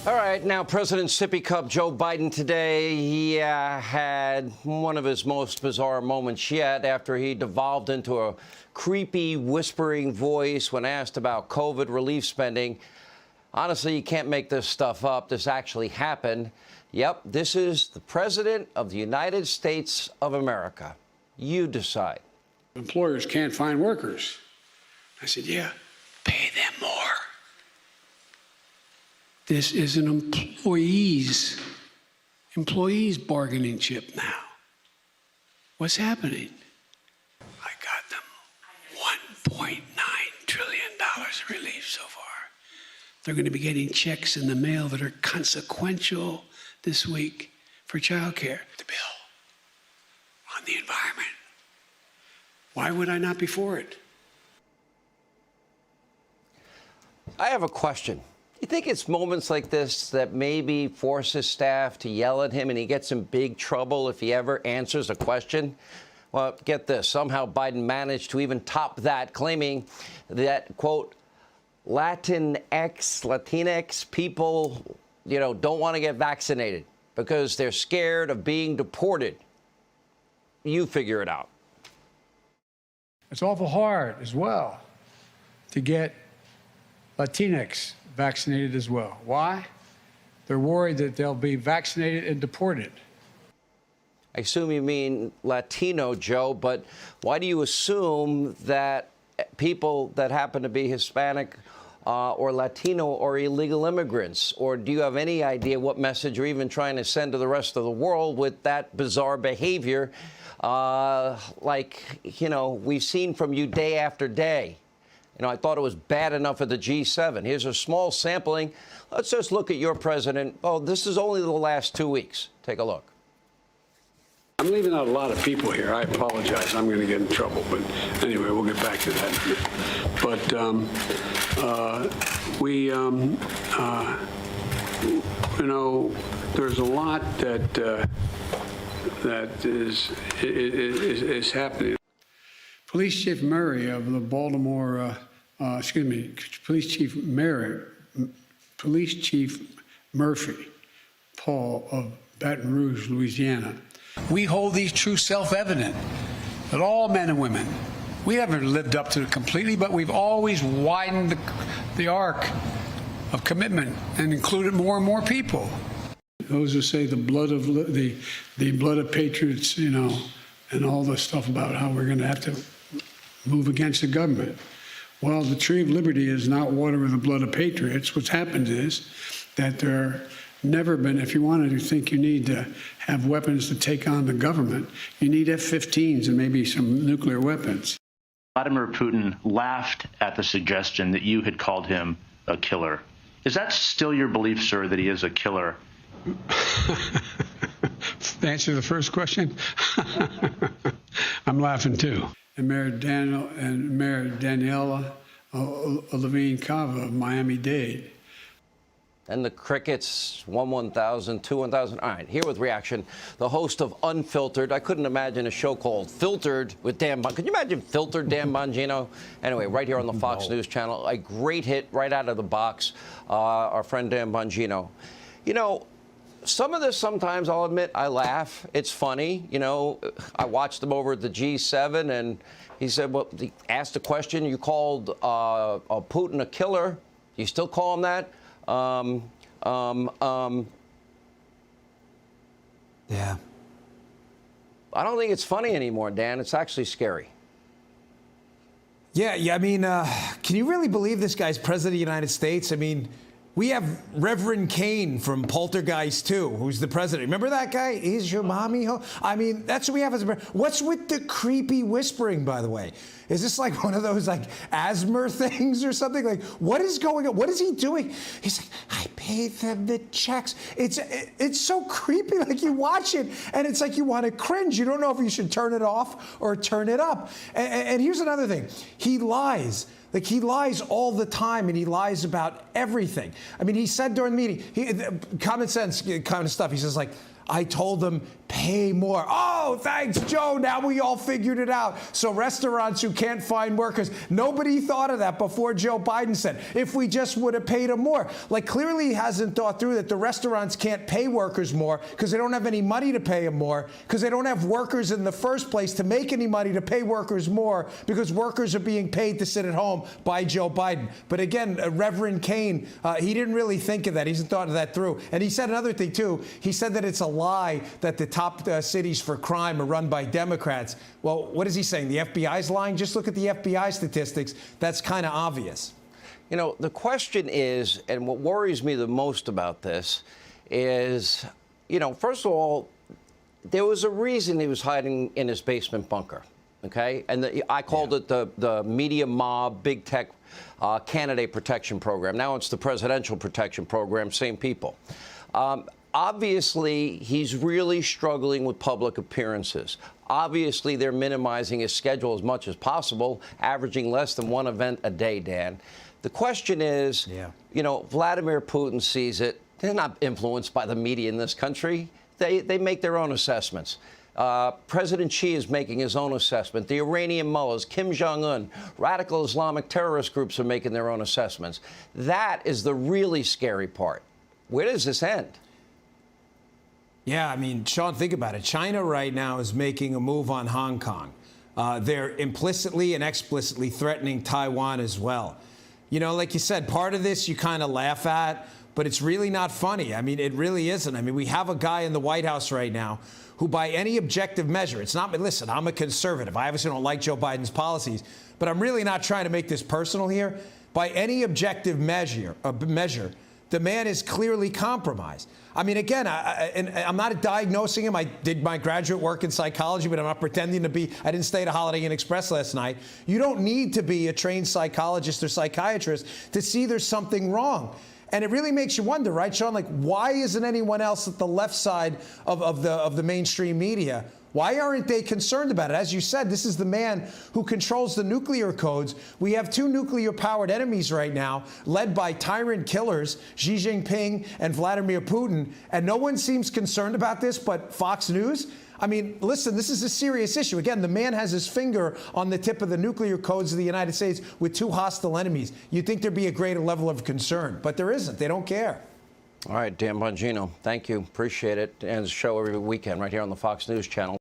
All right, now President Sippy Cup Joe Biden today, he had one of his most bizarre moments yet after he devolved into a creepy whispering voice when asked about COVID relief spending. Honestly, you can't make this stuff up. This actually happened. Yep, this is the President of the United States of America. You decide. Employers can't find workers. I said, yeah, pay them more. This is an employees bargaining chip now. What's happening? I got them $1.9 trillion relief so far. They're going to be getting checks in the mail that are consequential this week for childcare. The bill on the environment. Why would I not be for it? I have a question. You think it's moments like this that maybe force his staff to yell at him and he gets in big trouble if he ever answers a question? Well, get this. Somehow Biden managed to even top that, claiming that, quote, Latinx people, don't want to get vaccinated because they're scared of being deported. You figure it out. It's awful hard as well to get Latinx vaccinated as well. Why? They're worried that they'll be vaccinated and deported. I assume you mean Latino, Joe, but why do you assume that people that happen to be Hispanic or Latino or illegal immigrants? Or do you have any idea what message you're even trying to send to the rest of the world with that bizarre behavior we've seen from you day after day? I thought it was bad enough at the G7. Here's a small sampling. Let's just look at your president. Oh, this is only the last 2 weeks. Take a look. I'm leaving out a lot of people here. I apologize. I'm going to get in trouble. But anyway, we'll get back to that. But there's a lot that is happening. Police Chief Murray of the Police Chief Murphy, Paul of Baton Rouge, Louisiana. We hold these truths self-evident that all men and women, we haven't lived up to it completely, but we've always widened the arc of commitment and included more and more people. Those who say the blood of patriots, and all this stuff about how we're going to have to move against the government. Well, the tree of liberty is not water with the blood of patriots. What's happened is that there never been, if you wanted to think you need to have weapons to take on the government, you need F-15s and maybe some nuclear weapons. Vladimir Putin laughed at the suggestion that you had called him a killer. Is that still your belief, sir, that he is a killer? To answer the first question, I'm laughing too. And Mayor Daniela Levine Cava of Miami-Dade. And the crickets, 1,000, 2,000. All right, here with reaction, the host of Unfiltered. I couldn't imagine a show called Filtered with Dan Bongino. Could you imagine Filtered Dan Bongino? Anyway, right here on the Fox News channel, a great hit right out of the box, our friend Dan Bongino. Some of this, sometimes I'll admit, I laugh. It's funny. I watched him over at the G7, and he said, well, he asked a question. You called Putin a killer. You still call him that? Yeah. I don't think it's funny anymore, Dan. It's actually scary. Yeah. I mean, can you really believe this guy's president of the United States? I mean, we have Reverend Kane from Poltergeist 2, who's the president. Remember that guy? Is your mommy home? I mean, that's what we have as a president. What's with the creepy whispering, by the way? Is this like one of those asthma things or something? Like, what is going on? What is he doing? He's like, I paid them the checks. It's so creepy. Like, you watch it and it's like you want to cringe. You don't know if you should turn it off or turn it up. And here's another thing. He lies. Like, he lies all the time, and he lies about everything. I mean, he said during the meeting, common sense kind of stuff. He says, like, I told them pay more. Oh, thanks, Joe. Now we all figured it out. So restaurants who can't find workers, nobody thought of that before Joe Biden said, if we just would have paid them more. Like, clearly he hasn't thought through that the restaurants can't pay workers more because they don't have any money to pay them more, because they don't have workers in the first place to make any money to pay workers more, because workers are being paid to sit at home by Joe Biden. But again, Reverend Kane, he didn't really think of that. He hasn't thought of that through. And he said another thing, too. He said that it's a lie that the top cities for crime are run by Democrats. Well, what is he saying? The FBI's lying? Just look at the FBI statistics. That's kind of obvious. You know, the question is, and what worries me the most about this is, you know, first of all, there was a reason he was hiding in his basement bunker, okay? And I called it the media mob, big tech candidate protection program. Now it's the presidential protection program, same people. Obviously, he's really struggling with public appearances. Obviously, they're minimizing his schedule as much as possible, averaging less than one event a day, Dan. The question is, you know, Vladimir Putin sees it. They're not influenced by the media in this country. They make their own assessments. President Xi is making his own assessment. The Iranian mullahs, Kim Jong-un, radical Islamic terrorist groups are making their own assessments. That is the really scary part. Where does this end? Yeah, I mean, Sean, think about it. China right now is making a move on Hong Kong. They're implicitly and explicitly threatening Taiwan as well. You know, like you said, part of this you kind of laugh at, but it's really not funny. I mean, it really isn't. I mean, we have a guy in the White House right now who, by any objective measure, it's not, listen, I'm a conservative. I obviously don't like Joe Biden's policies, but I'm really not trying to make this personal here. By any objective measure, the man is clearly compromised. I mean, again, I'm not diagnosing him. I did my graduate work in psychology, but I'm not pretending to be. I didn't stay at a Holiday Inn Express last night. You don't need to be a trained psychologist or psychiatrist to see there's something wrong. And it really makes you wonder, right, Sean? Like, why isn't anyone else at the left side of the mainstream media? Why aren't they concerned about it? As you said, this is the man who controls the nuclear codes. We have two nuclear-powered enemies right now, led by tyrant killers, Xi Jinping and Vladimir Putin, and no one seems concerned about this but Fox News. I mean, listen, this is a serious issue. Again, the man has his finger on the tip of the nuclear codes of the United States with two hostile enemies. You'd think there'd be a greater level of concern, but there isn't. They don't care. All right, Dan Bongino, thank you. Appreciate it. And the show every weekend right here on the Fox News Channel.